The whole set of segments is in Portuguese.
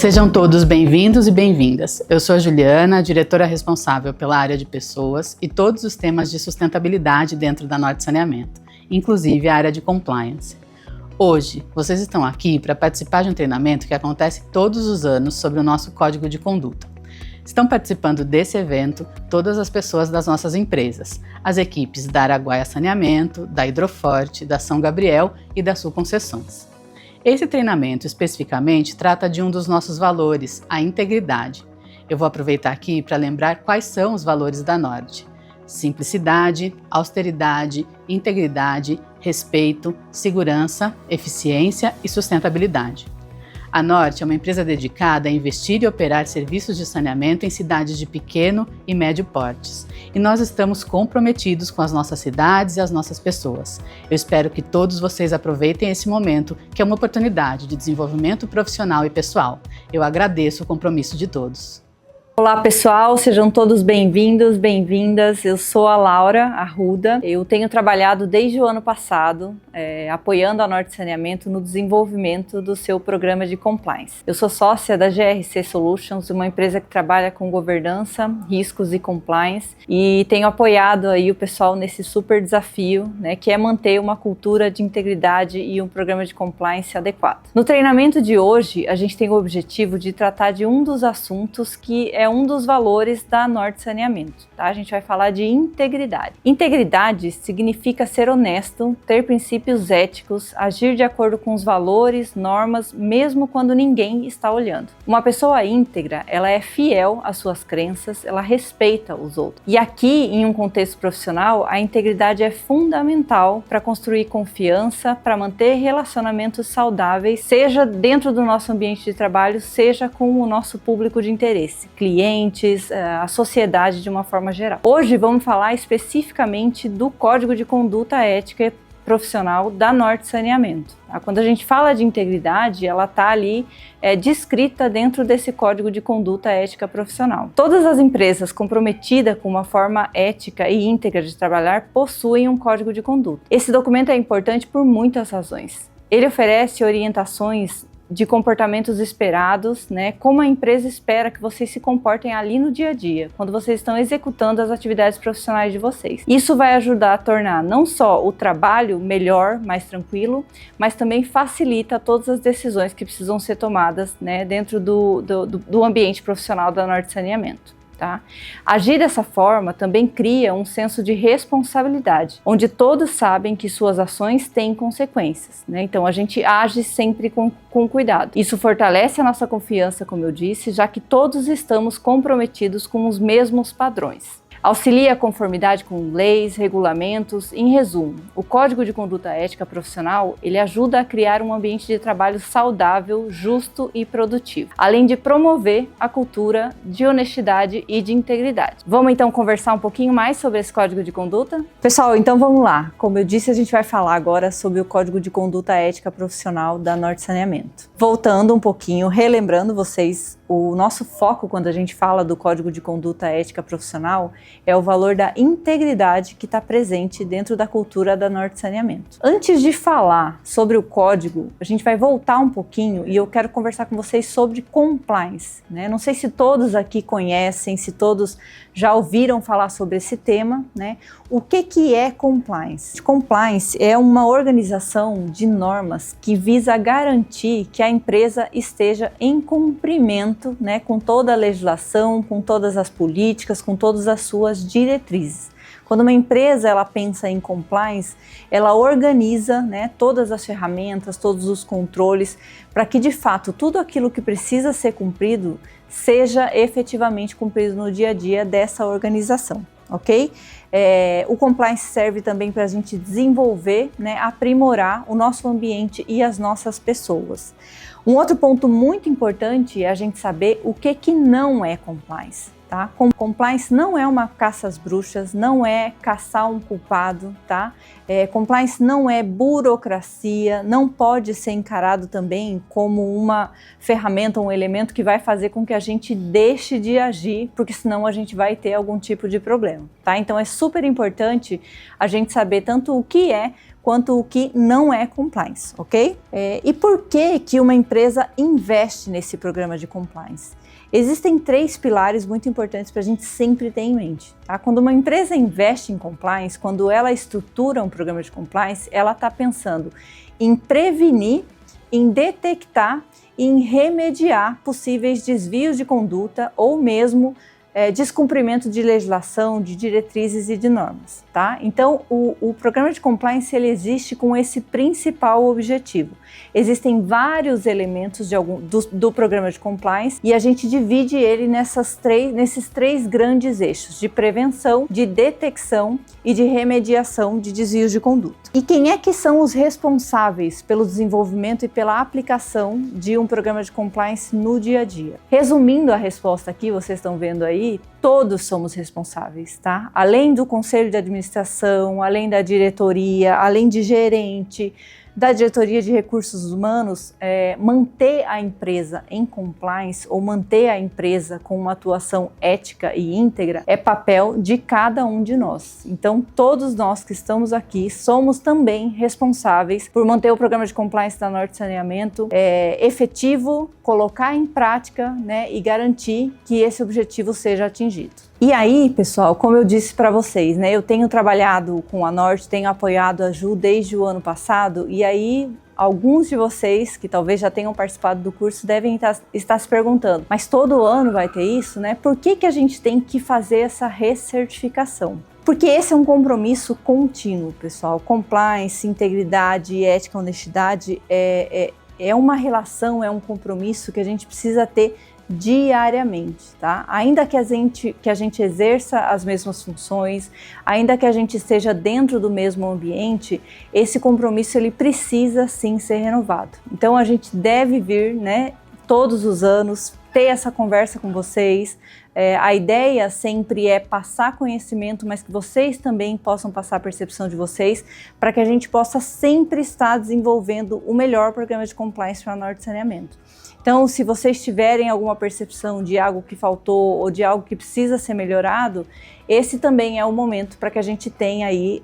Sejam todos bem-vindos e bem-vindas. Eu sou a Juliana, diretora responsável pela área de pessoas e todos os temas de sustentabilidade dentro da Norte Saneamento, inclusive a área de compliance. Hoje, vocês estão aqui para participar de um treinamento que acontece todos os anos sobre o nosso Código de Conduta. Estão participando desse evento todas as pessoas das nossas empresas, as equipes da Araguaia Saneamento, da Hidroforte, da São Gabriel e da Sul Concessões. Esse treinamento especificamente trata de um dos nossos valores, a integridade. Eu vou aproveitar aqui para lembrar quais são os valores da Norte: simplicidade, austeridade, integridade, respeito, segurança, eficiência e sustentabilidade. A Norte é uma empresa dedicada a investir e operar serviços de saneamento em cidades de pequeno e médio portes. E nós estamos comprometidos com as nossas cidades e as nossas pessoas. Eu espero que todos vocês aproveitem esse momento, que é uma oportunidade de desenvolvimento profissional e pessoal. Eu agradeço o compromisso de todos. Olá pessoal, sejam todos bem-vindos, bem-vindas. Eu sou a Laura Arruda. Eu tenho trabalhado desde o ano passado apoiando a Norte Saneamento no desenvolvimento do seu programa de compliance. Eu sou sócia da GRC Solutions, uma empresa que trabalha com governança, riscos e compliance, e tenho apoiado aí o pessoal nesse super desafio, que é manter uma cultura de integridade e um programa de compliance adequado. No treinamento de hoje, a gente tem o objetivo de tratar de um dos assuntos que é um dos valores da Norte Saneamento, tá? A gente vai falar de integridade. Integridade significa ser honesto, ter princípios éticos, agir de acordo com os valores, normas, mesmo quando ninguém está olhando. Uma pessoa íntegra, ela é fiel às suas crenças, ela respeita os outros. E aqui, em um contexto profissional, a integridade é fundamental para construir confiança, para manter relacionamentos saudáveis, seja dentro do nosso ambiente de trabalho, seja com o nosso público de interesse, clientes, a sociedade de uma forma geral. Hoje vamos falar especificamente do Código de Conduta Ética Profissional da Norte Saneamento. Quando a gente fala de integridade, ela está ali descrita dentro desse Código de Conduta Ética Profissional. Todas as empresas comprometidas com uma forma ética e íntegra de trabalhar possuem um Código de Conduta. Esse documento é importante por muitas razões. Ele oferece orientações de comportamentos esperados, como a empresa espera que vocês se comportem ali no dia a dia, quando vocês estão executando as atividades profissionais de vocês. Isso vai ajudar a tornar não só o trabalho melhor, mais tranquilo, mas também facilita todas as decisões que precisam ser tomadas, dentro do ambiente profissional da Norte Saneamento. Tá? Agir dessa forma também cria um senso de responsabilidade, onde todos sabem que suas ações têm consequências, Então a gente age sempre com cuidado. Isso fortalece a nossa confiança, como eu disse, já que todos estamos comprometidos com os mesmos padrões. Auxilia a conformidade com leis, regulamentos. Em resumo, o Código de Conduta Ética Profissional, ele ajuda a criar um ambiente de trabalho saudável, justo e produtivo, além de promover a cultura de honestidade e de integridade. Vamos então conversar um pouquinho mais sobre esse Código de Conduta? Pessoal, então vamos lá. Como eu disse, a gente vai falar agora sobre o Código de Conduta Ética Profissional da Norte Saneamento. Voltando um pouquinho, relembrando vocês, o nosso foco quando a gente fala do Código de Conduta Ética Profissional é o valor da integridade que está presente dentro da cultura da Norte Saneamento. Antes de falar sobre o código, a gente vai voltar um pouquinho e eu quero conversar com vocês sobre compliance, Não sei se todos aqui conhecem, se todos já ouviram falar sobre esse tema, O que é compliance? Compliance é uma organização de normas que visa garantir que a empresa esteja em cumprimento, com toda a legislação, com todas as políticas, com todas as suas diretrizes. Quando uma empresa ela pensa em compliance, ela organiza todas as ferramentas, todos os controles, para que de fato tudo aquilo que precisa ser cumprido seja efetivamente cumprido no dia a dia dessa organização, ok? O compliance serve também para a gente desenvolver, aprimorar o nosso ambiente e as nossas pessoas. Um outro ponto muito importante é a gente saber o que não é compliance. Tá? Compliance não é uma caça às bruxas, não é caçar um culpado, tá? Compliance não é burocracia, não pode ser encarado também como uma ferramenta, um elemento que vai fazer com que a gente deixe de agir, porque senão a gente vai ter algum tipo de problema, tá? Então é super importante a gente saber tanto o que é, quanto o que não é compliance, ok? E por que uma empresa investe nesse programa de compliance? Existem 3 pilares muito importantes para a gente sempre ter em mente. Tá? Quando uma empresa investe em compliance, quando ela estrutura um programa de compliance, ela está pensando em prevenir, em detectar e em remediar possíveis desvios de conduta ou mesmo descumprimento de legislação, de diretrizes e de normas, tá? Então, o programa de compliance ele existe com esse principal objetivo. Existem vários elementos do programa de compliance e a gente divide ele nesses 3 grandes eixos, de prevenção, de detecção e de remediação de desvios de conduta. E quem é que são os responsáveis pelo desenvolvimento e pela aplicação de um programa de compliance no dia a dia? Resumindo a resposta aqui, vocês estão vendo aí, todos somos responsáveis, tá? Além do conselho de administração, além da diretoria, além de gerente, da diretoria de recursos humanos, manter a empresa em compliance ou manter a empresa com uma atuação ética e íntegra é papel de cada um de nós. Então, todos nós que estamos aqui somos também responsáveis por manter o programa de compliance da Norte Saneamento efetivo, colocar em prática, né, e garantir que esse objetivo seja atingido. E aí, pessoal, como eu disse para vocês, né, eu tenho trabalhado com a Norte, tenho apoiado a Ju desde o ano passado, e aí alguns de vocês que talvez já tenham participado do curso devem estar se perguntando, mas todo ano vai ter isso, né? Por que a gente tem que fazer essa recertificação? Porque esse é um compromisso contínuo, pessoal. Compliance, integridade, ética, honestidade é uma relação, é um compromisso que a gente precisa ter diariamente, tá? Ainda que a gente exerça as mesmas funções, ainda que a gente esteja dentro do mesmo ambiente, esse compromisso ele precisa sim ser renovado. Então a gente deve vir, né, todos os anos, ter essa conversa com vocês. A ideia sempre é passar conhecimento, mas que vocês também possam passar a percepção de vocês, para que a gente possa sempre estar desenvolvendo o melhor programa de compliance para a Norte Saneamento. Então, se vocês tiverem alguma percepção de algo que faltou ou de algo que precisa ser melhorado, esse também é o momento para que a gente tenha aí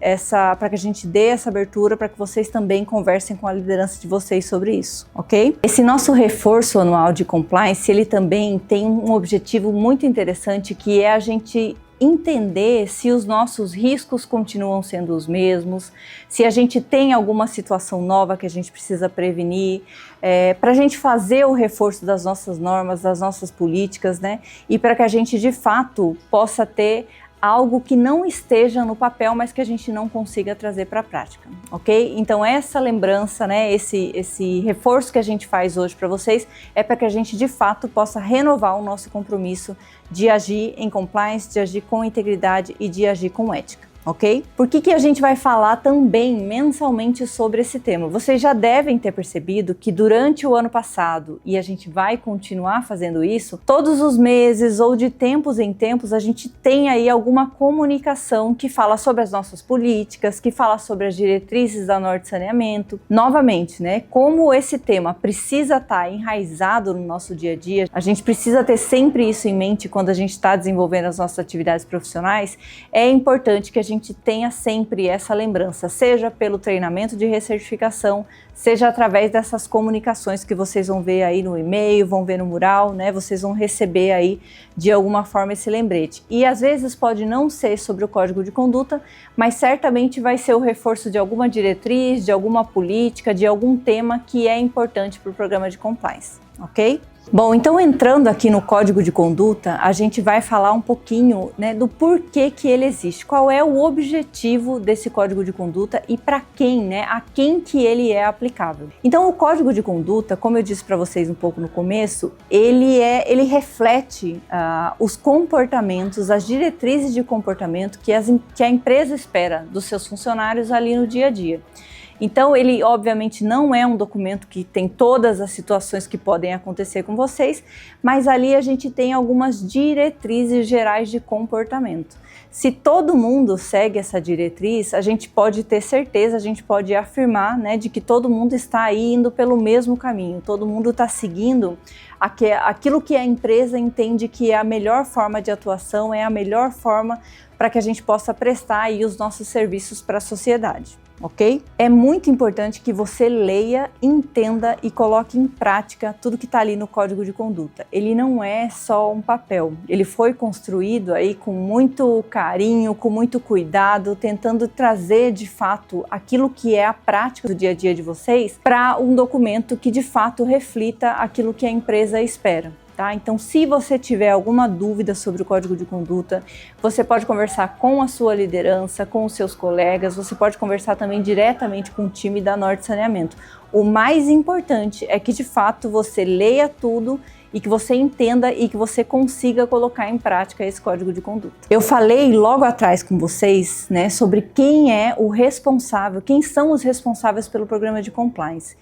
para que a gente dê essa abertura para que vocês também conversem com a liderança de vocês sobre isso, ok? Esse nosso reforço anual de compliance, ele também tem um objetivo muito interessante, que é a gente entender se os nossos riscos continuam sendo os mesmos, se a gente tem alguma situação nova que a gente precisa prevenir, para a gente fazer o reforço das nossas normas, das nossas políticas, né? E para que a gente de fato possa ter algo que não esteja no papel, mas que a gente não consiga trazer para a prática, ok? Então essa lembrança, né, esse reforço que a gente faz hoje para vocês é para que a gente de fato possa renovar o nosso compromisso de agir em compliance, de agir com integridade e de agir com ética. Ok? Por que a gente vai falar também mensalmente sobre esse tema? Vocês já devem ter percebido que durante o ano passado, e a gente vai continuar fazendo isso, todos os meses ou de tempos em tempos a gente tem aí alguma comunicação que fala sobre as nossas políticas, que fala sobre as diretrizes da Norte Saneamento. Novamente, né? Como esse tema precisa estar enraizado no nosso dia a dia, a gente precisa ter sempre isso em mente quando a gente está desenvolvendo as nossas atividades profissionais, é importante que a gente tenha sempre essa lembrança, seja pelo treinamento de recertificação, seja através dessas comunicações que vocês vão ver aí no e-mail, vão ver no mural, né? Vocês vão receber aí de alguma forma esse lembrete. E às vezes pode não ser sobre o código de conduta, mas certamente vai ser o reforço de alguma diretriz, de alguma política, de algum tema que é importante para o programa de compliance, ok? Bom, então entrando aqui no código de conduta, a gente vai falar um pouquinho, né, do porquê que ele existe, qual é o objetivo desse código de conduta e para quem, né, a quem que ele é aplicável. Então o código de conduta, como eu disse para vocês um pouco no começo, ele reflete os comportamentos, as diretrizes de comportamento que a empresa espera dos seus funcionários ali no dia a dia. Então ele obviamente não é um documento que tem todas as situações que podem acontecer com vocês, mas ali a gente tem algumas diretrizes gerais de comportamento. Se todo mundo segue essa diretriz, a gente pode ter certeza, a gente pode afirmar, né, de que todo mundo está aí indo pelo mesmo caminho, todo mundo está seguindo aquilo que a empresa entende que é a melhor forma de atuação, é a melhor forma para que a gente possa prestar aí os nossos serviços para a sociedade. ok? É muito importante que você leia, entenda e coloque em prática tudo que está ali no Código de Conduta. Ele não é só um papel, ele foi construído aí com muito carinho, com muito cuidado, tentando trazer de fato aquilo que é a prática do dia a dia de vocês para um documento que de fato reflita aquilo que a empresa espera. Tá? Então, se você tiver alguma dúvida sobre o Código de Conduta, você pode conversar com a sua liderança, com os seus colegas, você pode conversar também diretamente com o time da Norte Saneamento. O mais importante é que, de fato, você leia tudo e que você entenda e que você consiga colocar em prática esse Código de Conduta. Eu falei logo atrás com vocês, né, sobre quem é o responsável, quem são os responsáveis pelo programa de compliance.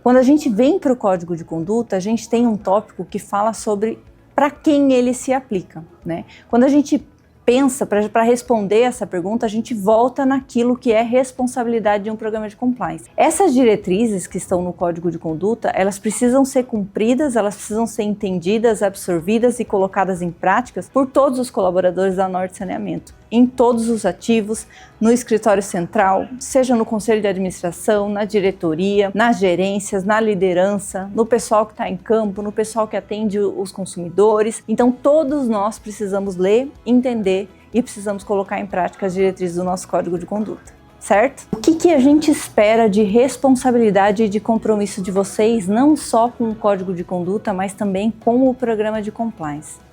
Quando a gente vem para o Código de Conduta, a gente tem um tópico que fala sobre para quem ele se aplica, né? Quando a gente pensa, para responder essa pergunta, a gente volta naquilo que é responsabilidade de um programa de compliance. Essas diretrizes que estão no Código de Conduta, elas precisam ser cumpridas, elas precisam ser entendidas, absorvidas e colocadas em práticas por todos os colaboradores da Norte Saneamento, em todos os ativos, no escritório central, seja no conselho de administração, na diretoria, nas gerências, na liderança, no pessoal que está em campo, no pessoal que atende os consumidores. Então, todos nós precisamos ler, entender e precisamos colocar em prática as diretrizes do nosso Código de Conduta, certo? O que a gente espera de responsabilidade e de compromisso de vocês, não só com o Código de Conduta, mas também com o programa de compliance?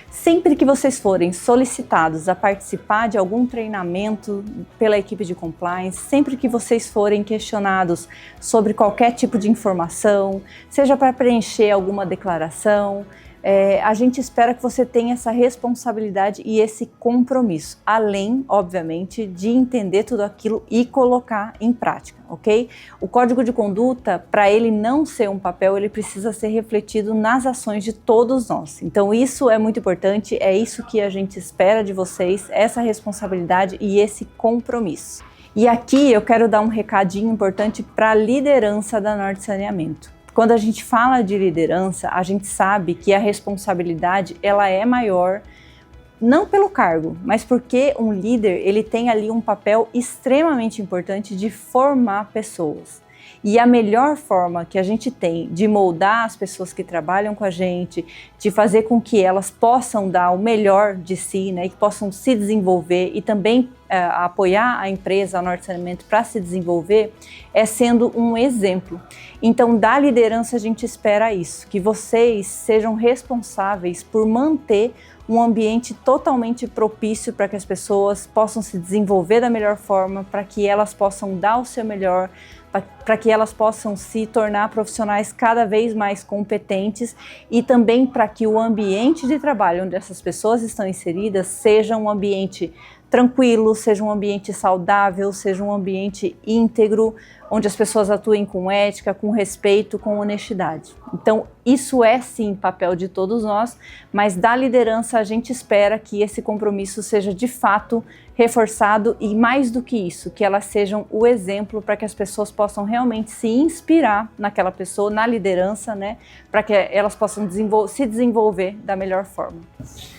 Sempre que vocês forem solicitados a participar de algum treinamento pela equipe de compliance, sempre que vocês forem questionados sobre qualquer tipo de informação, seja para preencher alguma declaração, a gente espera que você tenha essa responsabilidade e esse compromisso, além, obviamente, de entender tudo aquilo e colocar em prática, ok? O Código de Conduta, para ele não ser um papel, ele precisa ser refletido nas ações de todos nós. Então isso é muito importante, é isso que a gente espera de vocês, essa responsabilidade e esse compromisso. E aqui eu quero dar um recadinho importante para a liderança da Norte Saneamento. Quando a gente fala de liderança, a gente sabe que a responsabilidade ela é maior, não pelo cargo, mas porque um líder ele tem ali um papel extremamente importante de formar pessoas. E a melhor forma que a gente tem de moldar as pessoas que trabalham com a gente, de fazer com que elas possam dar o melhor de si, né, e que possam se desenvolver e também apoiar a empresa, a Norte Saneamento, para se desenvolver, é sendo um exemplo. Então, da liderança, a gente espera isso, que vocês sejam responsáveis por manter um ambiente totalmente propício para que as pessoas possam se desenvolver da melhor forma, para que elas possam dar o seu melhor, para que elas possam se tornar profissionais cada vez mais competentes e também para que o ambiente de trabalho onde essas pessoas estão inseridas seja um ambiente tranquilo, seja um ambiente saudável, seja um ambiente íntegro, onde as pessoas atuem com ética, com respeito, com honestidade. Então, isso é sim papel de todos nós, mas da liderança a gente espera que esse compromisso seja de fato reforçado e mais do que isso, que elas sejam o exemplo para que as pessoas possam realmente se inspirar naquela pessoa, na liderança, né, para que elas possam se desenvolver da melhor forma.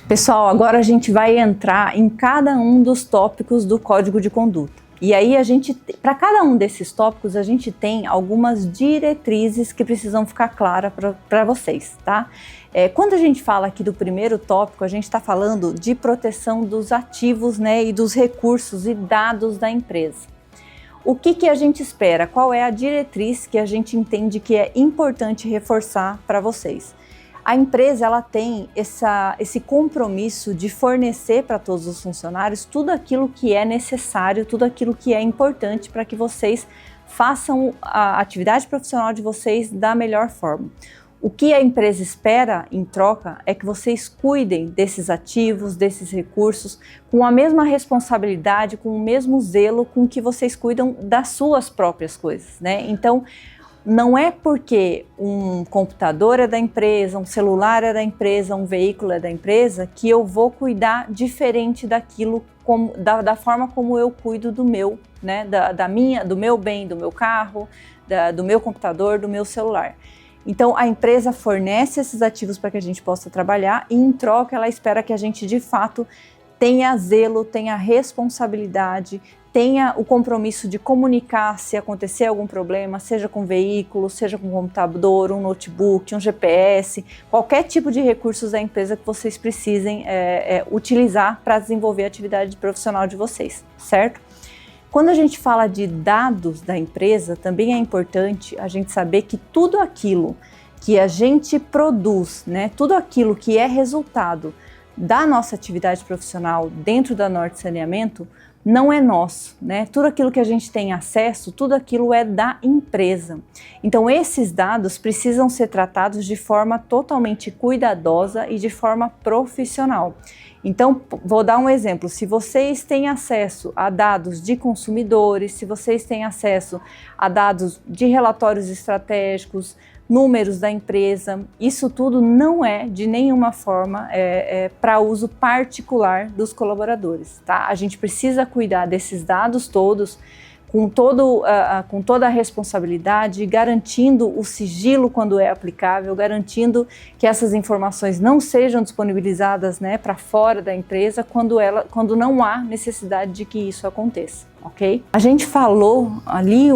Pessoal, agora a gente vai entrar em cada um dos tópicos do Código de Conduta. E aí para cada um desses tópicos, a gente tem algumas diretrizes que precisam ficar claras para vocês, tá? Quando a gente fala aqui do primeiro tópico, a gente está falando de proteção dos ativos, né, e dos recursos e dados da empresa. O que a gente espera? Qual é a diretriz que a gente entende que é importante reforçar para vocês? A empresa ela tem esse compromisso de fornecer para todos os funcionários tudo aquilo que é necessário, tudo aquilo que é importante para que vocês façam a atividade profissional de vocês da melhor forma. O que a empresa espera em troca é que vocês cuidem desses ativos, desses recursos, com a mesma responsabilidade, com o mesmo zelo com que vocês cuidam das suas próprias coisas, né? Então, não é porque um computador é da empresa, um celular é da empresa, um veículo é da empresa, que eu vou cuidar diferente daquilo, da forma como eu cuido do meu, né? Do meu bem, do meu carro, do meu computador, do meu celular. Então, a empresa fornece esses ativos para que a gente possa trabalhar e, em troca, ela espera que a gente, de fato, tenha zelo, tenha responsabilidade, tenha o compromisso de comunicar se acontecer algum problema, seja com veículo, seja com computador, um notebook, um GPS, qualquer tipo de recursos da empresa que vocês precisem utilizar para desenvolver a atividade profissional de vocês, certo? Quando a gente fala de dados da empresa, também é importante a gente saber que tudo aquilo que a gente produz, né, tudo aquilo que é resultado da nossa atividade profissional dentro da Norte Saneamento, não é nosso, né? Tudo aquilo que a gente tem acesso, tudo aquilo é da empresa. Então esses dados precisam ser tratados de forma totalmente cuidadosa e de forma profissional. Então, vou dar um exemplo, se vocês têm acesso a dados de consumidores, se vocês têm acesso a dados de relatórios estratégicos, números da empresa, isso tudo não é de nenhuma forma para uso particular dos colaboradores, tá? A gente precisa cuidar desses dados todos com toda a responsabilidade, garantindo o sigilo quando é aplicável, garantindo que essas informações não sejam disponibilizadas, né, para fora da empresa quando não há necessidade de que isso aconteça. Okay? A gente falou ali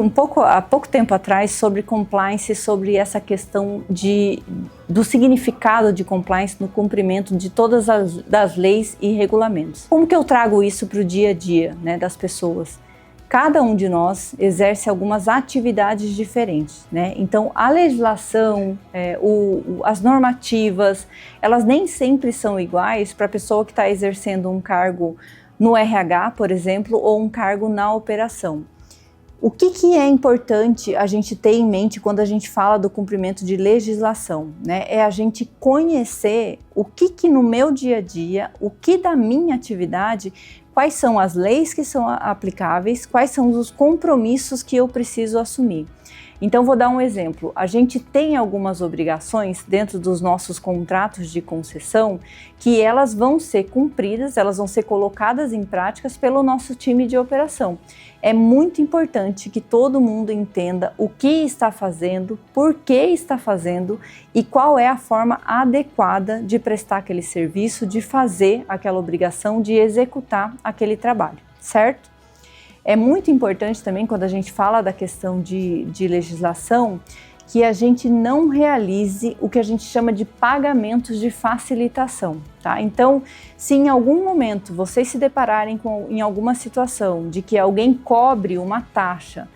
há pouco tempo atrás sobre compliance, sobre essa questão do significado de compliance no cumprimento de todas das leis e regulamentos. Como que eu trago isso para o dia a dia, né, das pessoas? Cada um de nós exerce algumas atividades diferentes, né? Então, a legislação, as normativas, elas nem sempre são iguais para a pessoa que está exercendo um cargo no RH, por exemplo, ou um cargo na operação. O que é importante a gente ter em mente quando a gente fala do cumprimento de legislação, né? É a gente conhecer o que no meu dia a dia, o que da minha atividade, quais são as leis que são aplicáveis, quais são os compromissos que eu preciso assumir. Então, vou dar um exemplo. A gente tem algumas obrigações dentro dos nossos contratos de concessão que elas vão ser cumpridas, elas vão ser colocadas em práticas pelo nosso time de operação. É muito importante que todo mundo entenda o que está fazendo, por que está fazendo e qual é a forma adequada de prestar aquele serviço, de fazer aquela obrigação, de executar aquele trabalho, certo? É muito importante também, quando a gente fala da questão de legislação, que a gente não realize o que a gente chama de pagamentos de facilitação, tá? Então, se em algum momento vocês se depararem em alguma situação de que alguém cobre uma taxa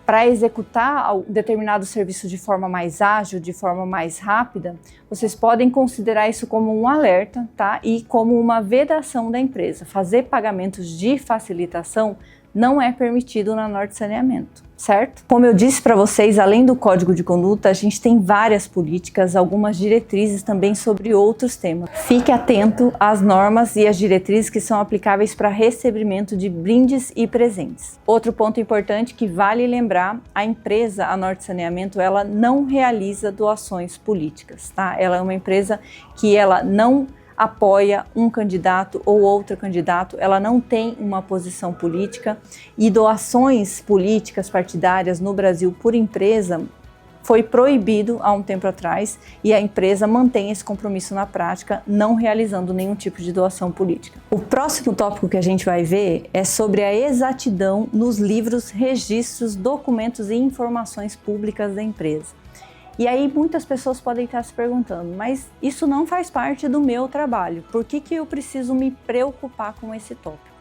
para executar determinado serviço de forma mais ágil, de forma mais rápida, vocês podem considerar isso como um alerta, tá? E como uma vedação da empresa. Fazer pagamentos de facilitação não é permitido na Norte Saneamento, certo? Como eu disse para vocês, além do Código de Conduta, a gente tem várias políticas, algumas diretrizes também sobre outros temas. Fique atento às normas e às diretrizes que são aplicáveis para recebimento de brindes e presentes. Outro ponto importante que vale lembrar, a empresa, a Norte Saneamento, ela não realiza doações políticas, tá? Ela é uma empresa que ela não apoia um candidato ou outro candidato, ela não tem uma posição política e doações políticas partidárias no Brasil por empresa foi proibido há um tempo atrás e a empresa mantém esse compromisso na prática, não realizando nenhum tipo de doação política. O próximo tópico que a gente vai ver é sobre a exatidão nos livros, registros, documentos e informações públicas da empresa. E aí muitas pessoas podem estar se perguntando, mas isso não faz parte do meu trabalho, por que eu preciso me preocupar com esse tópico?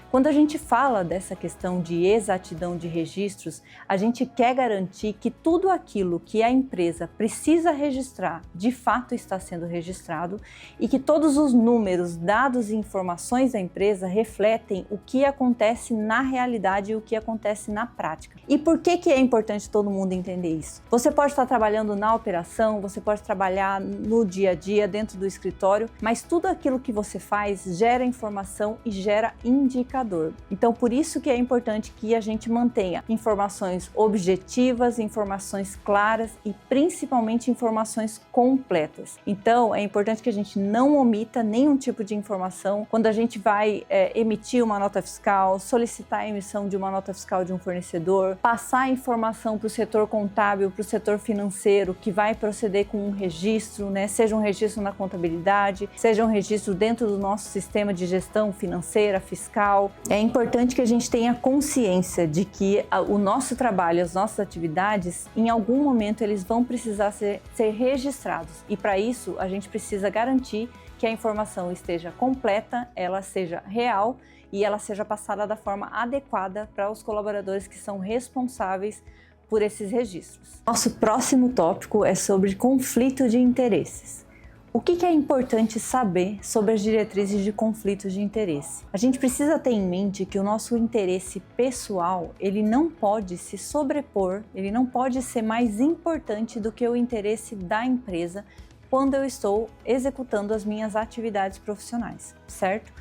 Quando a gente fala dessa questão de exatidão de registros, a gente quer garantir que tudo aquilo que a empresa precisa registrar, de fato está sendo registrado e que todos os números, dados e informações da empresa refletem o que acontece na realidade e o que acontece na prática. E por que é importante todo mundo entender isso? Você pode estar trabalhando na operação, você pode trabalhar no dia a dia, dentro do escritório, mas tudo aquilo que você faz gera informação e gera indicadores. indicador. Então, por isso que é importante que a gente mantenha informações objetivas, informações claras e principalmente informações completas. Então, é importante que a gente não omita nenhum tipo de informação quando a gente vai emitir uma nota fiscal, solicitar a emissão de uma nota fiscal de um fornecedor, passar a informação para o setor contábil, para o setor financeiro, que vai proceder com um registro, né? Seja um registro na contabilidade, seja um registro dentro do nosso sistema de gestão financeira, fiscal. É importante que a gente tenha consciência de que o nosso trabalho, as nossas atividades, em algum momento eles vão precisar ser registrados. E para isso, a gente precisa garantir que a informação esteja completa, ela seja real e ela seja passada da forma adequada para os colaboradores que são responsáveis por esses registros. Nosso próximo tópico é sobre conflito de interesses. O que é importante saber sobre as diretrizes de conflitos de interesse? A gente precisa ter em mente que o nosso interesse pessoal, ele não pode se sobrepor, ele não pode ser mais importante do que o interesse da empresa quando eu estou executando as minhas atividades profissionais, certo?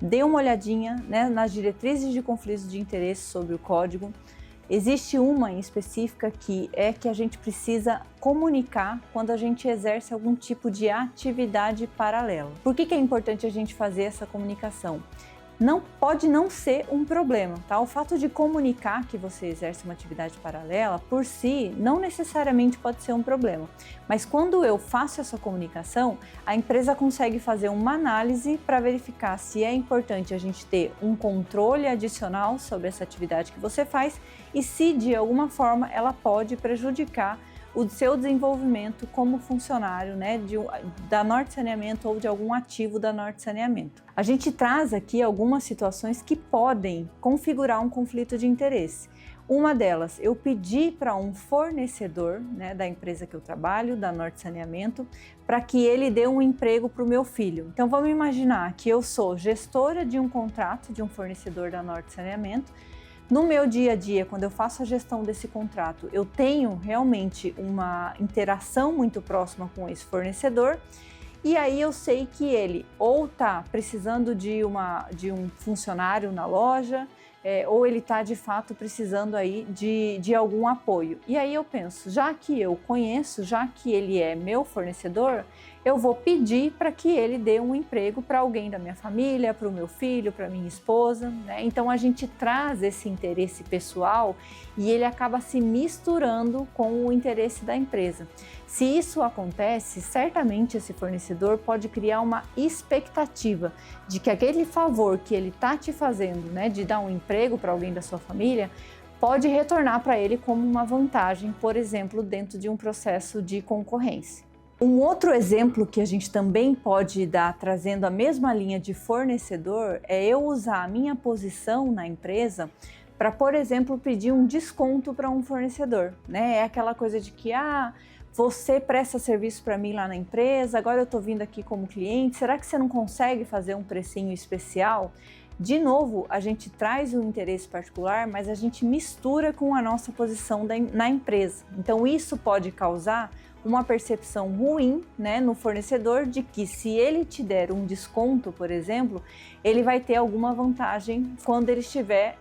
Dê uma olhadinha, né, nas diretrizes de conflitos de interesse sobre o código. Existe uma em específica que é que a gente precisa comunicar quando a gente exerce algum tipo de atividade paralela. Por que é importante a gente fazer essa comunicação? Pode não ser um problema, tá? O fato de comunicar que você exerce uma atividade paralela, por si, não necessariamente pode ser um problema. Mas quando eu faço essa comunicação, a empresa consegue fazer uma análise para verificar se é importante a gente ter um controle adicional sobre essa atividade que você faz e se, de alguma forma, ela pode prejudicar o seu desenvolvimento como funcionário, né, da Norte Saneamento ou de algum ativo da Norte Saneamento. A gente traz aqui algumas situações que podem configurar um conflito de interesse. Uma delas, eu pedi para um fornecedor, né, da empresa que eu trabalho, da Norte Saneamento, para que ele dê um emprego para o meu filho. Então vamos imaginar que eu sou gestora de um contrato de um fornecedor da Norte Saneamento. No meu dia a dia, quando eu faço a gestão desse contrato, eu tenho realmente uma interação muito próxima com esse fornecedor e aí eu sei que ele ou está precisando de um funcionário na loja, ou ele está de fato precisando aí de algum apoio. E aí eu penso, já que eu conheço, já que ele é meu fornecedor, eu vou pedir para que ele dê um emprego para alguém da minha família, para o meu filho, para minha esposa, né? Então a gente traz esse interesse pessoal e ele acaba se misturando com o interesse da empresa. Se isso acontece, certamente esse fornecedor pode criar uma expectativa de que aquele favor que ele está te fazendo, né, de dar um emprego para alguém da sua família, pode retornar para ele como uma vantagem, por exemplo, dentro de um processo de concorrência. Um outro exemplo que a gente também pode dar, trazendo a mesma linha de fornecedor, é eu usar a minha posição na empresa para, por exemplo, pedir um desconto para um fornecedor, né? É aquela coisa de que, você presta serviço para mim lá na empresa, agora eu estou vindo aqui como cliente, será que você não consegue fazer um precinho especial? De novo, a gente traz um interesse particular, mas a gente mistura com a nossa posição na empresa. Então isso pode causar uma percepção ruim, né, no fornecedor de que se ele te der um desconto, por exemplo, ele vai ter alguma vantagem quando ele estiver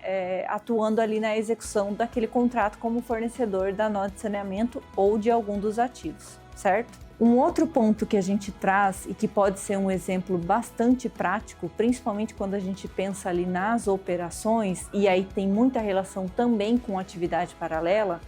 atuando ali na execução daquele contrato como fornecedor da nota de saneamento ou de algum dos ativos, certo? Um outro ponto que a gente traz e que pode ser um exemplo bastante prático, principalmente quando a gente pensa ali nas operações, e aí tem muita relação também com atividade paralela,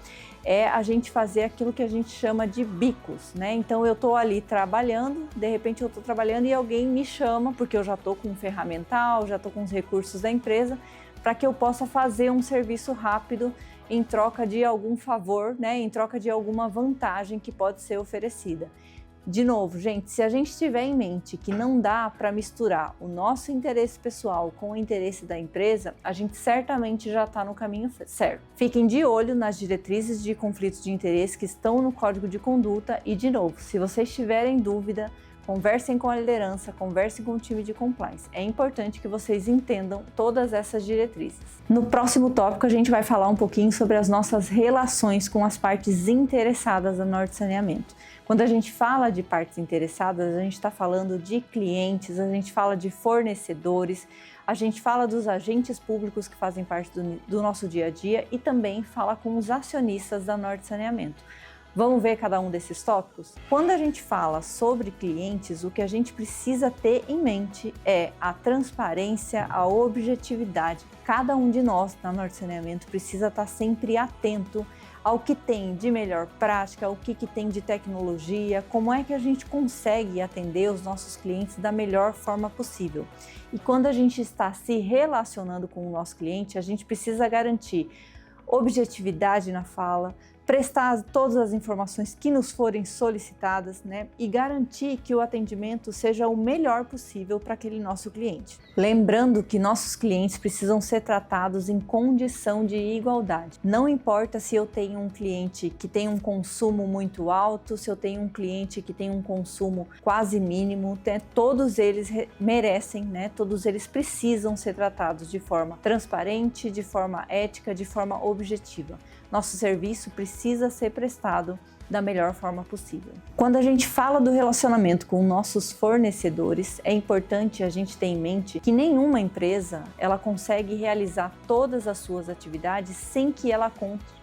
é a gente fazer aquilo que a gente chama de bicos, né? Então eu estou ali trabalhando, de repente eu estou trabalhando e alguém me chama, porque eu já estou com um ferramental, já estou com os recursos da empresa, para que eu possa fazer um serviço rápido em troca de algum favor, né? Em troca de alguma vantagem que pode ser oferecida. De novo, gente, se a gente tiver em mente que não dá para misturar o nosso interesse pessoal com o interesse da empresa, a gente certamente já está no caminho certo. Fiquem de olho nas diretrizes de conflitos de interesse que estão no Código de Conduta e, de novo, se vocês tiverem dúvida, conversem com a liderança, conversem com o time de compliance. É importante que vocês entendam todas essas diretrizes. No próximo tópico, a gente vai falar um pouquinho sobre as nossas relações com as partes interessadas da Norte Saneamento. Quando a gente fala de partes interessadas, a gente está falando de clientes, a gente fala de fornecedores, a gente fala dos agentes públicos que fazem parte do nosso dia a dia e também fala com os acionistas da Norte Saneamento. Vamos ver cada um desses tópicos? Quando a gente fala sobre clientes, o que a gente precisa ter em mente é a transparência, a objetividade. Cada um de nós na Norte Saneamento precisa estar sempre atento ao que tem de melhor prática, o que tem de tecnologia, como é que a gente consegue atender os nossos clientes da melhor forma possível. E quando a gente está se relacionando com o nosso cliente, a gente precisa garantir objetividade na fala, prestar todas as informações que nos forem solicitadas, né? E garantir que o atendimento seja o melhor possível para aquele nosso cliente. Lembrando que nossos clientes precisam ser tratados em condição de igualdade. Não importa se eu tenho um cliente que tem um consumo muito alto, se eu tenho um cliente que tem um consumo quase mínimo, todos eles merecem, né? Todos eles precisam ser tratados de forma transparente, de forma ética, de forma objetiva. Nosso serviço precisa ser prestado da melhor forma possível. Quando a gente fala do relacionamento com nossos fornecedores, é importante a gente ter em mente que nenhuma empresa ela consegue realizar todas as suas atividades sem que ela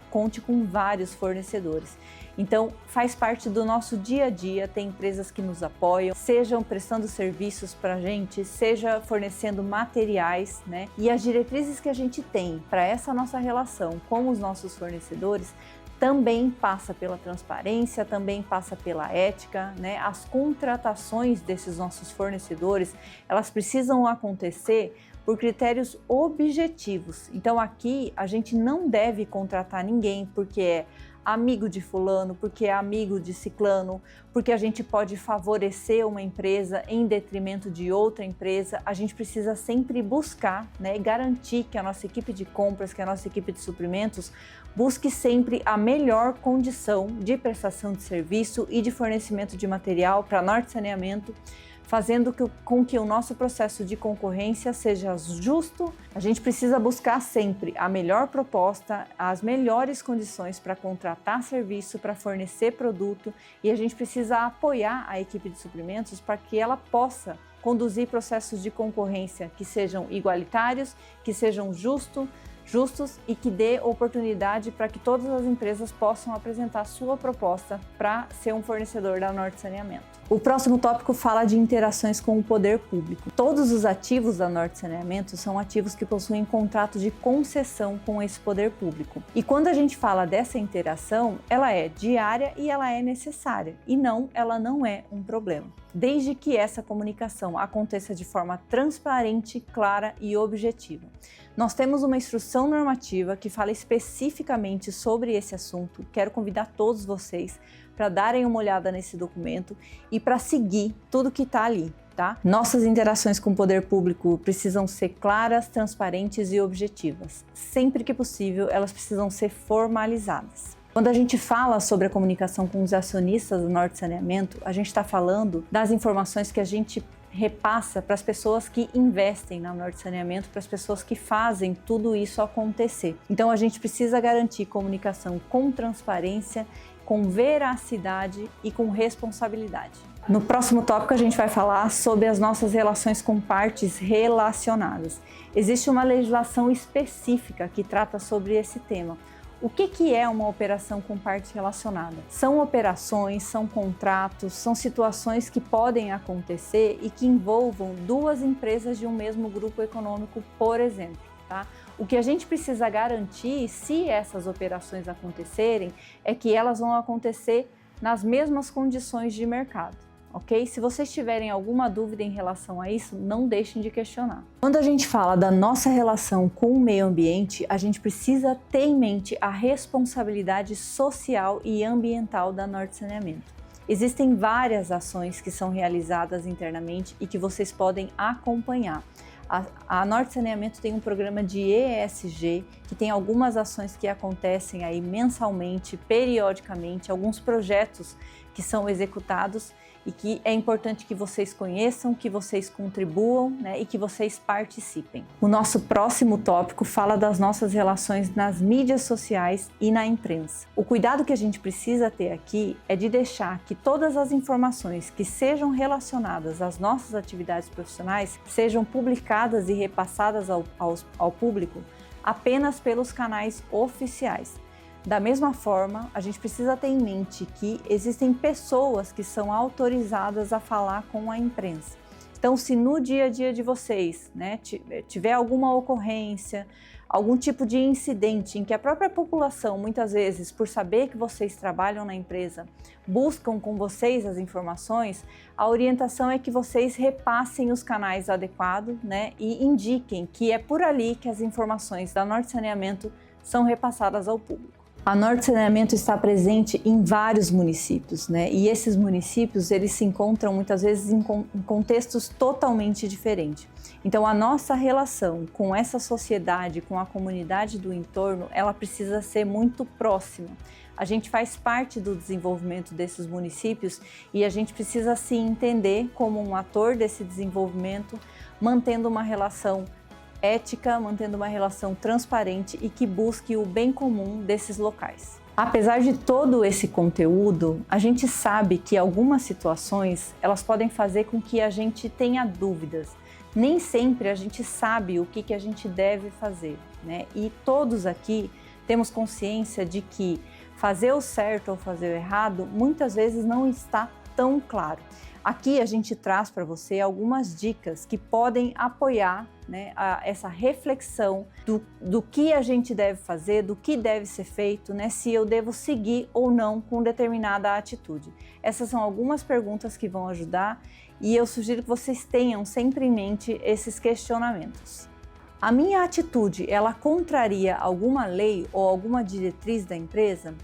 conte com vários fornecedores. Então, faz parte do nosso dia a dia, tem empresas que nos apoiam, sejam prestando serviços para a gente, seja fornecendo materiais, né? E as diretrizes que a gente tem para essa nossa relação com os nossos fornecedores também passa pela transparência, também passa pela ética, né? As contratações desses nossos fornecedores, elas precisam acontecer por critérios objetivos. Então aqui a gente não deve contratar ninguém porque é amigo de fulano, porque é amigo de ciclano, porque a gente pode favorecer uma empresa em detrimento de outra empresa. A gente precisa sempre buscar, né, garantir que a nossa equipe de compras, que a nossa equipe de suprimentos busque sempre a melhor condição de prestação de serviço e de fornecimento de material para Norte Saneamento, fazendo com que o nosso processo de concorrência seja justo. A gente precisa buscar sempre a melhor proposta, as melhores condições para contratar serviço, para fornecer produto, e a gente precisa apoiar a equipe de suprimentos para que ela possa conduzir processos de concorrência que sejam igualitários, que sejam justos e que dê oportunidade para que todas as empresas possam apresentar sua proposta para ser um fornecedor da Norte Saneamento. O próximo tópico fala de interações com o poder público. Todos os ativos da Norte Saneamento são ativos que possuem contrato de concessão com esse poder público. E quando a gente fala dessa interação, ela é diária e ela é necessária. E não, ela não é um problema. Desde que essa comunicação aconteça de forma transparente, clara e objetiva. Nós temos uma instrução normativa que fala especificamente sobre esse assunto. Quero convidar todos vocês para darem uma olhada nesse documento e para seguir tudo que está ali, tá? Nossas interações com o poder público precisam ser claras, transparentes e objetivas. Sempre que possível, elas precisam ser formalizadas. Quando a gente fala sobre a comunicação com os acionistas do Norte Saneamento, a gente está falando das informações que a gente repassa para as pessoas que investem na Norte Saneamento, para as pessoas que fazem tudo isso acontecer. Então a gente precisa garantir comunicação com transparência, com veracidade e com responsabilidade. No próximo tópico a gente vai falar sobre as nossas relações com partes relacionadas. Existe uma legislação específica que trata sobre esse tema. O que é uma operação com parte relacionada? São operações, são contratos, são situações que podem acontecer e que envolvam duas empresas de um mesmo grupo econômico, por exemplo. Tá? O que a gente precisa garantir, se essas operações acontecerem, é que elas vão acontecer nas mesmas condições de mercado. Ok? Se vocês tiverem alguma dúvida em relação a isso, não deixem de questionar. Quando a gente fala da nossa relação com o meio ambiente, a gente precisa ter em mente a responsabilidade social e ambiental da Norte Saneamento. Existem várias ações que são realizadas internamente e que vocês podem acompanhar. A Norte Saneamento tem um programa de ESG, que tem algumas ações que acontecem aí mensalmente, periodicamente, alguns projetos que são executados e que é importante que vocês conheçam, que vocês contribuam, né, e que vocês participem. O nosso próximo tópico fala das nossas relações nas mídias sociais e na imprensa. O cuidado que a gente precisa ter aqui é de deixar que todas as informações que sejam relacionadas às nossas atividades profissionais sejam publicadas e repassadas ao público apenas pelos canais oficiais. Da mesma forma, a gente precisa ter em mente que existem pessoas que são autorizadas a falar com a imprensa. Então, se no dia a dia de vocês, né, tiver alguma ocorrência, algum tipo de incidente em que a própria população, muitas vezes, por saber que vocês trabalham na empresa, buscam com vocês as informações, a orientação é que vocês repassem os canais adequados, né, e indiquem que é por ali que as informações da Norte Saneamento são repassadas ao público. A Norte Saneamento está presente em vários municípios, né? E esses municípios, eles se encontram muitas vezes em contextos totalmente diferentes. Então, a nossa relação com essa sociedade, com a comunidade do entorno, ela precisa ser muito próxima. A gente faz parte do desenvolvimento desses municípios e a gente precisa se entender como um ator desse desenvolvimento, mantendo uma relação ética, mantendo uma relação transparente e que busque o bem comum desses locais. Apesar de todo esse conteúdo, a gente sabe que algumas situações elas podem fazer com que a gente tenha dúvidas. Nem sempre a gente sabe o que a gente deve fazer, né? E todos aqui temos consciência de que fazer o certo ou fazer o errado muitas vezes não está tão claro. Aqui a gente traz para você algumas dicas que podem apoiar, né, essa reflexão do que a gente deve fazer, do que deve ser feito, né, se eu devo seguir ou não com determinada atitude. Essas são algumas perguntas que vão ajudar e eu sugiro que vocês tenham sempre em mente esses questionamentos. A minha atitude, ela contraria alguma lei ou alguma diretriz da empresa?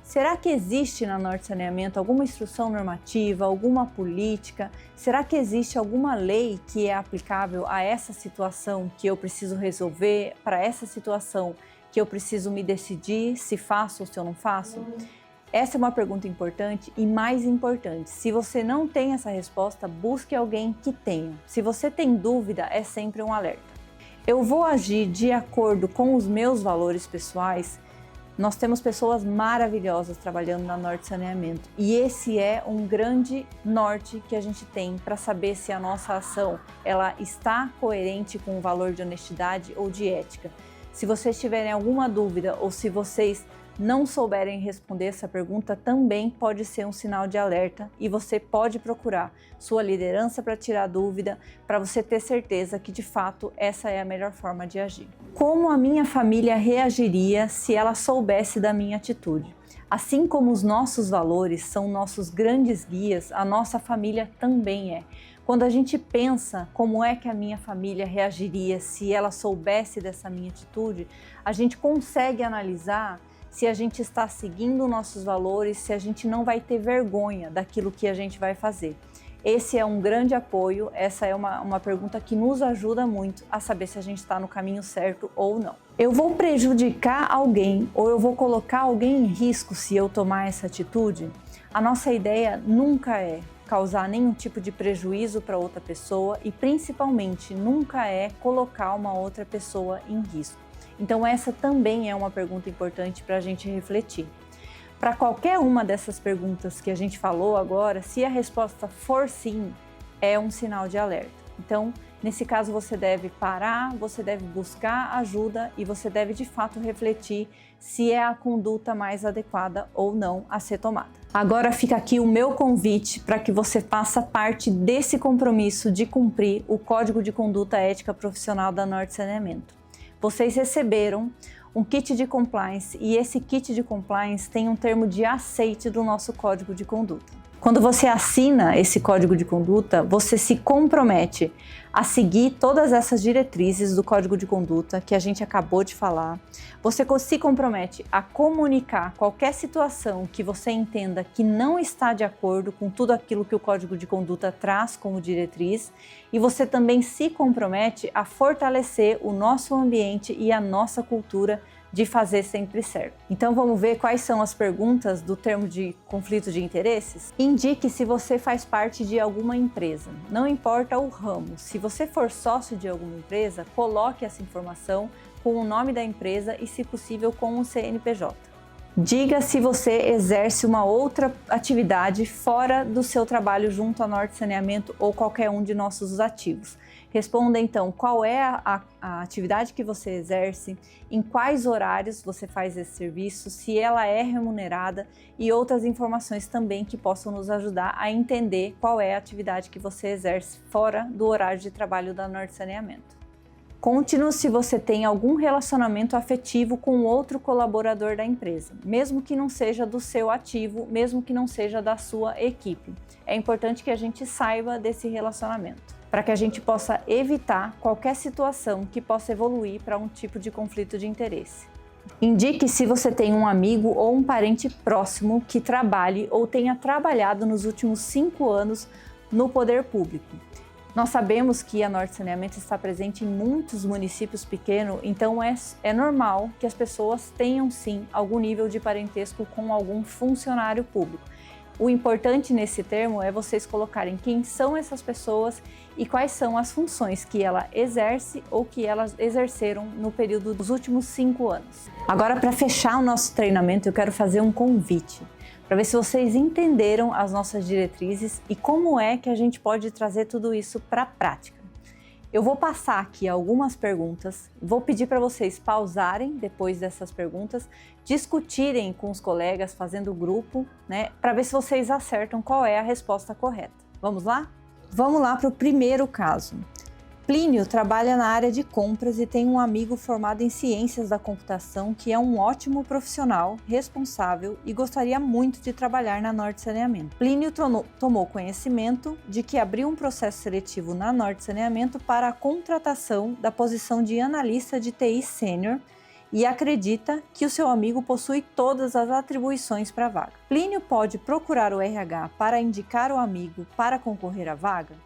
Será que existe na Norte Saneamento alguma instrução normativa, alguma política? Será que existe alguma lei que é aplicável a essa situação que eu preciso resolver, para essa situação que eu preciso me decidir se faço ou se eu não faço? Essa é uma pergunta importante e mais importante, se você não tem essa resposta, busque alguém que tenha. Se você tem dúvida, é sempre um alerta. Eu vou agir de acordo com os meus valores pessoais? Nós temos pessoas maravilhosas trabalhando na Norte Saneamento e esse é um grande norte que a gente tem para saber se a nossa ação ela está coerente com o valor de honestidade ou de ética. Se vocês tiverem alguma dúvida ou se vocês não souberem responder essa pergunta, também pode ser um sinal de alerta e você pode procurar sua liderança para tirar dúvida, para você ter certeza que de fato essa é a melhor forma de agir. Como a minha família reagiria se ela soubesse da minha atitude? Assim como os nossos valores são nossos grandes guias, a nossa família também é. Quando a gente pensa como é que a minha família reagiria se ela soubesse dessa minha atitude, a gente consegue analisar se a gente está seguindo nossos valores, se a gente não vai ter vergonha daquilo que a gente vai fazer. Esse é um grande apoio, essa é uma pergunta que nos ajuda muito a saber se a gente está no caminho certo ou não. Eu vou prejudicar alguém ou eu vou colocar alguém em risco se eu tomar essa atitude? A nossa ideia nunca é causar nenhum tipo de prejuízo para outra pessoa e principalmente nunca é colocar uma outra pessoa em risco. Então essa também é uma pergunta importante para a gente refletir. Para qualquer uma dessas perguntas que a gente falou agora, se a resposta for sim, é um sinal de alerta. Então, nesse caso você deve parar, você deve buscar ajuda e você deve de fato refletir se é a conduta mais adequada ou não a ser tomada. Agora fica aqui o meu convite para que você faça parte desse compromisso de cumprir o Código de Conduta Ética Profissional da Norte Saneamento. Vocês receberam um kit de compliance e esse kit de compliance tem um termo de aceite do nosso código de conduta. Quando você assina esse código de conduta, você se compromete a seguir todas essas diretrizes do código de conduta que a gente acabou de falar. Você se compromete a comunicar qualquer situação que você entenda que não está de acordo com tudo aquilo que o código de conduta traz como diretriz e você também se compromete a fortalecer o nosso ambiente e a nossa cultura de fazer sempre certo. Então vamos ver quais são as perguntas do termo de conflito de interesses? Indique se você faz parte de alguma empresa. Não importa o ramo. Se você for sócio de alguma empresa, coloque essa informação com o nome da empresa e, se possível, com o CNPJ. Diga se você exerce uma outra atividade fora do seu trabalho junto à Norte Saneamento ou qualquer um de nossos ativos. Responda então qual é a atividade que você exerce, em quais horários você faz esse serviço, se ela é remunerada e outras informações também que possam nos ajudar a entender qual é a atividade que você exerce fora do horário de trabalho da Norte Saneamento. Conte-nos se você tem algum relacionamento afetivo com outro colaborador da empresa, mesmo que não seja do seu ativo, mesmo que não seja da sua equipe. É importante que a gente saiba desse relacionamento, para que a gente possa evitar qualquer situação que possa evoluir para um tipo de conflito de interesse. Indique se você tem um amigo ou um parente próximo que trabalhe ou tenha trabalhado nos últimos 5 anos no poder público. Nós sabemos que a Norte Saneamento está presente em muitos municípios pequenos, então é normal que as pessoas tenham sim algum nível de parentesco com algum funcionário público. O importante nesse termo é vocês colocarem quem são essas pessoas e quais são as funções que ela exerce ou que elas exerceram no período dos últimos 5 anos. Agora, para fechar o nosso treinamento, eu quero fazer um convite para ver se vocês entenderam as nossas diretrizes e como é que a gente pode trazer tudo isso para a prática. Eu vou passar aqui algumas perguntas, vou pedir para vocês pausarem depois dessas perguntas, discutirem com os colegas, fazendo grupo, né, para ver se vocês acertam qual é a resposta correta. Vamos lá? Vamos lá para o primeiro caso. Plínio trabalha na área de compras e tem um amigo formado em ciências da computação que é um ótimo profissional, responsável e gostaria muito de trabalhar na Norte Saneamento. Plínio tomou conhecimento de que abriu um processo seletivo na Norte Saneamento para a contratação da posição de analista de TI sênior e acredita que o seu amigo possui todas as atribuições para a vaga. Plínio pode procurar o RH para indicar o amigo para concorrer à vaga?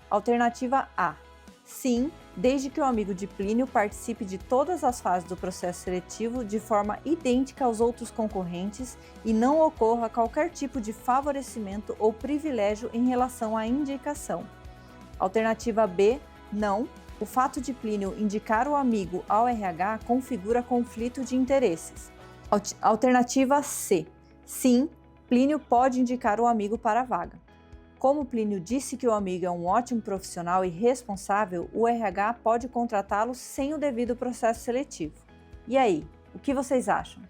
Alternativa A. Sim, desde que o amigo de Plínio participe de todas as fases do processo seletivo de forma idêntica aos outros concorrentes e não ocorra qualquer tipo de favorecimento ou privilégio em relação à indicação. Alternativa B, não. O fato de Plínio indicar o amigo ao RH configura conflito de interesses. Alternativa C, sim, Plínio pode indicar o amigo para a vaga. Como Plínio disse que o amigo é um ótimo profissional e responsável, o RH pode contratá-lo sem o devido processo seletivo. E aí, o que vocês acham?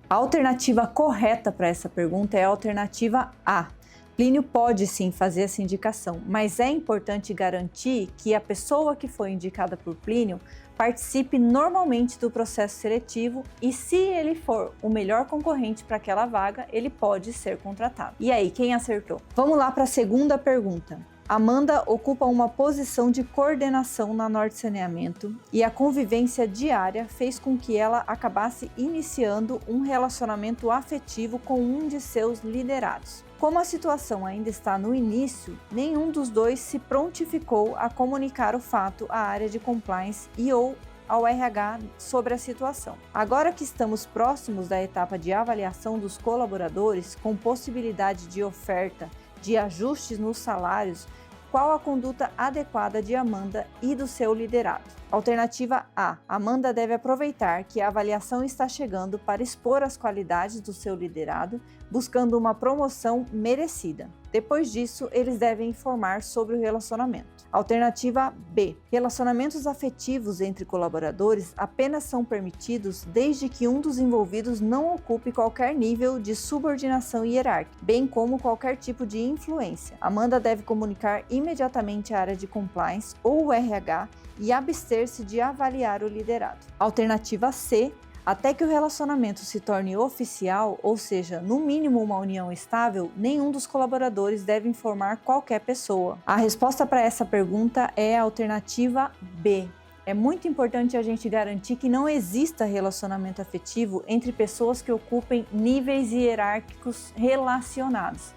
A alternativa correta para essa pergunta é a alternativa A. Plínio pode sim fazer essa indicação, mas é importante garantir que a pessoa que foi indicada por Plínio participe normalmente do processo seletivo e, se ele for o melhor concorrente para aquela vaga, ele pode ser contratado. E aí, quem acertou? Vamos lá para a segunda pergunta. Amanda ocupa uma posição de coordenação na Norte Saneamento e a convivência diária fez com que ela acabasse iniciando um relacionamento afetivo com um de seus liderados. Como a situação ainda está no início, nenhum dos dois se prontificou a comunicar o fato à área de compliance e ou ao RH sobre a situação. Agora que estamos próximos da etapa de avaliação dos colaboradores, com possibilidade de oferta de ajustes nos salários, qual a conduta adequada de Amanda e do seu liderado? Alternativa A. Amanda deve aproveitar que a avaliação está chegando para expor as qualidades do seu liderado, buscando uma promoção merecida. Depois disso, eles devem informar sobre o relacionamento. Alternativa B. Relacionamentos afetivos entre colaboradores apenas são permitidos desde que um dos envolvidos não ocupe qualquer nível de subordinação hierárquica, bem como qualquer tipo de influência. Amanda deve comunicar imediatamente à área de compliance ou o RH e abster-se de avaliar o liderado. Alternativa C. Até que o relacionamento se torne oficial, ou seja, no mínimo uma união estável, nenhum dos colaboradores deve informar qualquer pessoa. A resposta para essa pergunta é a alternativa B. É muito importante a gente garantir que não exista relacionamento afetivo entre pessoas que ocupem níveis hierárquicos relacionados.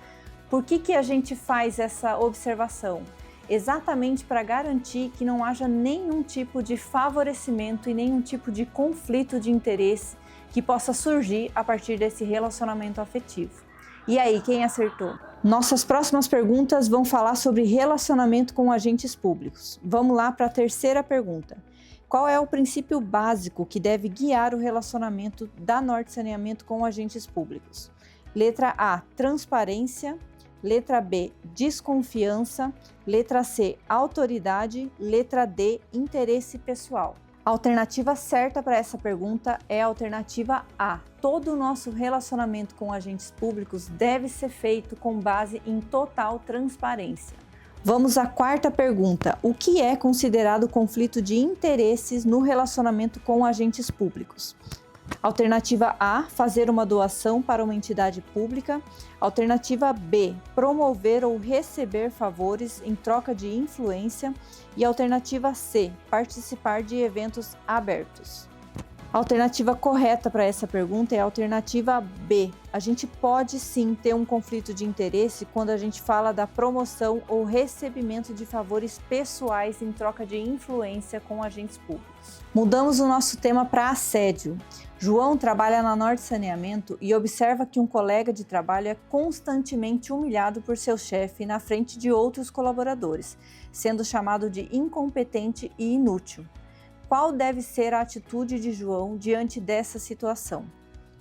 Por que a gente faz essa observação? exatamente para garantir que não haja nenhum tipo de favorecimento e nenhum tipo de conflito de interesse que possa surgir a partir desse relacionamento afetivo. E aí, quem acertou? Nossas próximas perguntas vão falar sobre relacionamento com agentes públicos. Vamos lá para a terceira pergunta. Qual é o princípio básico que deve guiar o relacionamento da Norte Saneamento com agentes públicos? Letra A, transparência. Letra B, desconfiança. Letra C, autoridade. Letra D, interesse pessoal. A alternativa certa para essa pergunta é a alternativa A. Todo o nosso relacionamento com agentes públicos deve ser feito com base em total transparência. Vamos à quarta pergunta. O que é considerado conflito de interesses no relacionamento com agentes públicos? Alternativa A, fazer uma doação para uma entidade pública. Alternativa B, promover ou receber favores em troca de influência. E alternativa C, participar de eventos abertos. A alternativa correta para essa pergunta é a alternativa B. A gente pode sim ter um conflito de interesse quando a gente fala da promoção ou recebimento de favores pessoais em troca de influência com agentes públicos. Mudamos o nosso tema para assédio. João trabalha na Norte Saneamento e observa que um colega de trabalho é constantemente humilhado por seu chefe na frente de outros colaboradores, sendo chamado de incompetente e inútil. Qual deve ser a atitude de João diante dessa situação?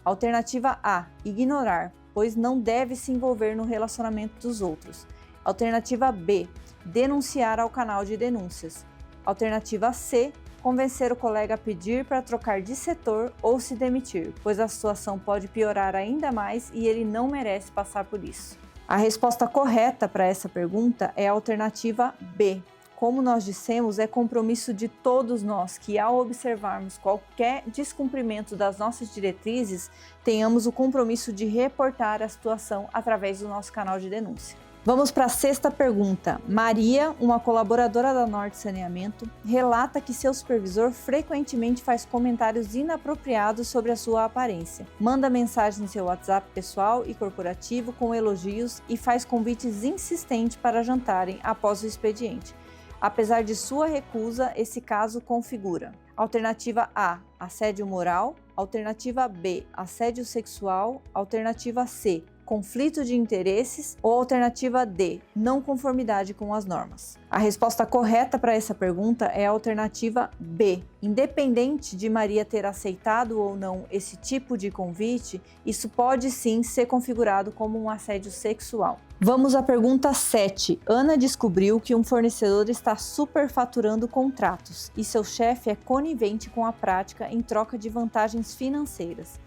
Alternativa A, ignorar, pois não deve se envolver no relacionamento dos outros. Alternativa B, denunciar ao canal de denúncias. Alternativa C, convencer o colega a pedir para trocar de setor ou se demitir, pois a situação pode piorar ainda mais e ele não merece passar por isso. A resposta correta para essa pergunta é a alternativa B. Como nós dissemos, é compromisso de todos nós que, ao observarmos qualquer descumprimento das nossas diretrizes, tenhamos o compromisso de reportar a situação através do nosso canal de denúncia. Vamos para a sexta pergunta. Maria, uma colaboradora da Norte Saneamento, relata que seu supervisor frequentemente faz comentários inapropriados sobre a sua aparência, manda mensagens em seu WhatsApp pessoal e corporativo com elogios e faz convites insistentes para jantarem após o expediente. Apesar de sua recusa, esse caso configura: alternativa A, assédio moral. Alternativa B, assédio sexual. Alternativa C, conflito de interesses. Ou alternativa D, não conformidade com as normas. A resposta correta para essa pergunta é a alternativa B. Independente de Maria ter aceitado ou não esse tipo de convite, isso pode sim ser configurado como um assédio sexual. Vamos à pergunta 7. Ana descobriu que um fornecedor está superfaturando contratos e seu chefe é conivente com a prática em troca de vantagens financeiras.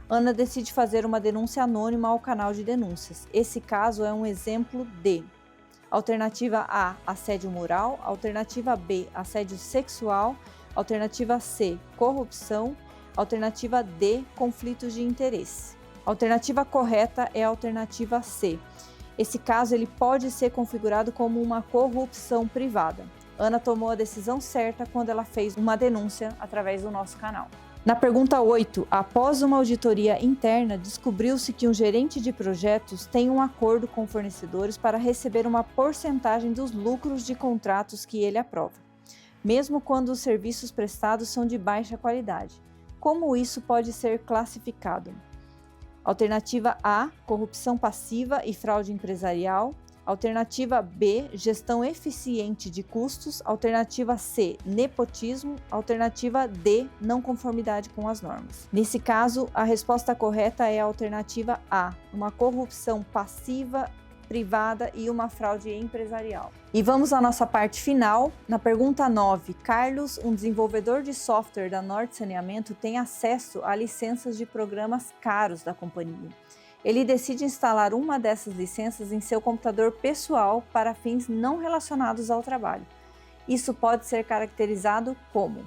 Ana decide fazer uma denúncia anônima ao canal de denúncias. Esse caso é um exemplo de: alternativa A, assédio moral. Alternativa B, assédio sexual. Alternativa C, corrupção. Alternativa D, conflitos de interesse. A alternativa correta é a alternativa C. Esse caso ele pode ser configurado como uma corrupção privada. Ana tomou a decisão certa quando ela fez uma denúncia através do nosso canal. Na pergunta 8, após uma auditoria interna, descobriu-se que um gerente de projetos tem um acordo com fornecedores para receber uma porcentagem dos lucros de contratos que ele aprova, mesmo quando os serviços prestados são de baixa qualidade. Como isso pode ser classificado? Alternativa A, corrupção passiva e fraude empresarial. Alternativa B, gestão eficiente de custos. Alternativa C, nepotismo. Alternativa D, não conformidade com as normas. Nesse caso, a resposta correta é a alternativa A, uma corrupção passiva, privada e uma fraude empresarial. E vamos à nossa parte final. Na pergunta 9, Carlos, um desenvolvedor de software da Norte Saneamento, tem acesso a licenças de programas caros da companhia. Ele decide instalar uma dessas licenças em seu computador pessoal para fins não relacionados ao trabalho. Isso pode ser caracterizado como: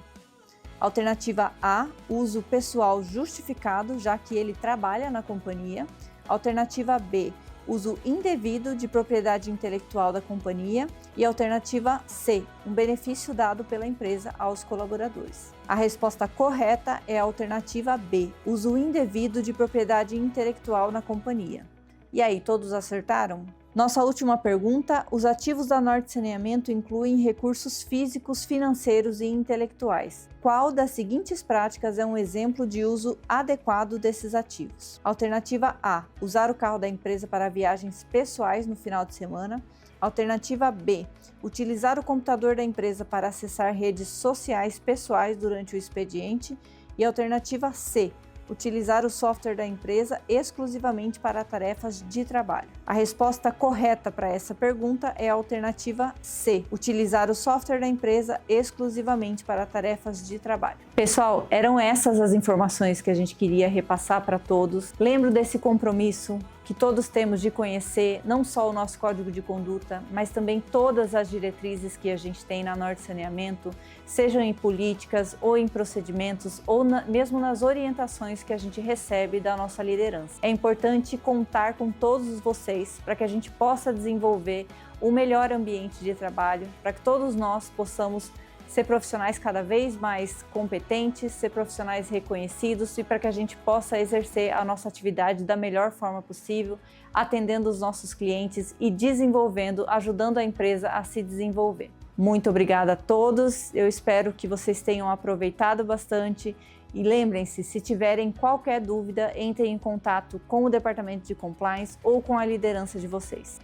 alternativa A, uso pessoal justificado, já que ele trabalha na companhia. Alternativa B, uso indevido de propriedade intelectual da companhia. E alternativa C, um benefício dado pela empresa aos colaboradores. A resposta correta é a alternativa B, uso indevido de propriedade intelectual na companhia. E aí, todos acertaram? Nossa última pergunta: os ativos da Norte Saneamento incluem recursos físicos, financeiros e intelectuais. Qual das seguintes práticas é um exemplo de uso adequado desses ativos? Alternativa A: usar o carro da empresa para viagens pessoais no final de semana. Alternativa B: utilizar o computador da empresa para acessar redes sociais pessoais durante o expediente. E alternativa C: utilizar o software da empresa exclusivamente para tarefas de trabalho. A resposta correta para essa pergunta é a alternativa C: utilizar o software da empresa exclusivamente para tarefas de trabalho. Pessoal, eram essas as informações que a gente queria repassar para todos. Lembro desse compromisso que todos temos de conhecer não só o nosso código de conduta, mas também todas as diretrizes que a gente tem na Norte Saneamento, sejam em políticas ou em procedimentos ou mesmo nas orientações que a gente recebe da nossa liderança. É importante contar com todos vocês para que a gente possa desenvolver o melhor ambiente de trabalho, para que todos nós possamos ser profissionais cada vez mais competentes, ser profissionais reconhecidos e para que a gente possa exercer a nossa atividade da melhor forma possível, atendendo os nossos clientes e desenvolvendo, ajudando a empresa a se desenvolver. Muito obrigada a todos, eu espero que vocês tenham aproveitado bastante e lembrem-se, se tiverem qualquer dúvida, entrem em contato com o Departamento de Compliance ou com a liderança de vocês.